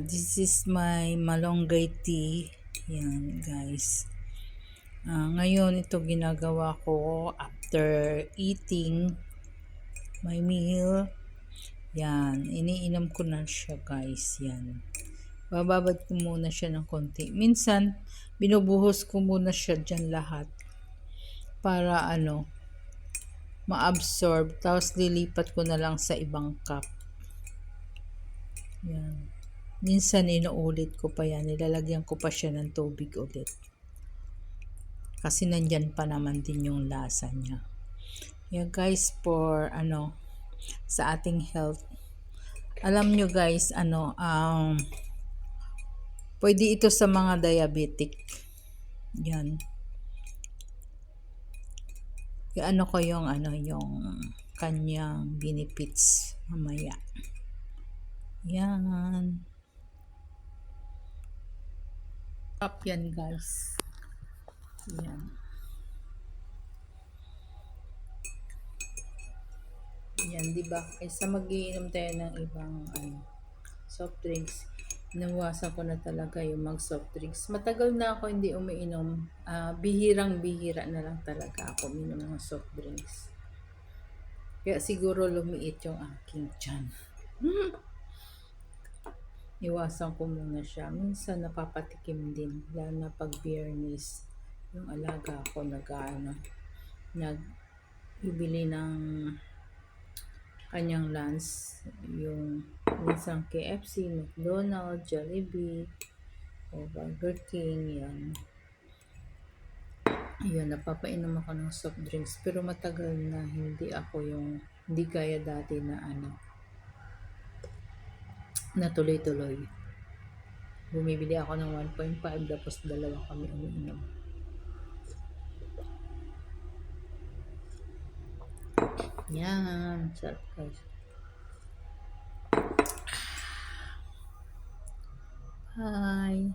This is my malunggay tea. Yan guys. Ngayon ito ginagawa ko after eating my meal. Yan. Iniinom ko na siya guys. Yan. Bababad ko muna siya ng konti. Minsan, binubuhos ko muna siya dyan lahat. Para ma-absorb. Tapos lilipat ko na lang sa ibang cup. Yan. Minsan inuulit ko pa yan. Nilalagyan ko pa siya ng tubig ulit. Kasi nandyan pa naman din yung lasa niya. Yeah guys, for sa ating health. Alam nyo guys, pwede ito sa mga diabetic. Yan. Ko yung yung kanyang benefits mamaya. Yan. Up yan guys. Yan. Yan, di ba? Kaysa magiinom tayo ng ibang soft drinks, nawasan ko na talaga yung mag soft drinks. Matagal na ako hindi umiinom. Bihirang-bihira na lang talaga ako uminom ng soft drinks. Kaya siguro lumiit yung aking tiyan. Iwasan ko muna siya. Minsan napapatikim din. Lalo na pag biyernes. Yung alaga ko nagbibili ng kanyang lunch. Yung minsan KFC, McDonald's, Jollibee, o Burger King. Yan. Ayun, napapainom ako ng soft drinks. Pero matagal na hindi gaya dati na tuloy-tuloy. Bumibili ako ng 1.5 tapos dalawa kami umiinom. Yan, sarap guys. Bye.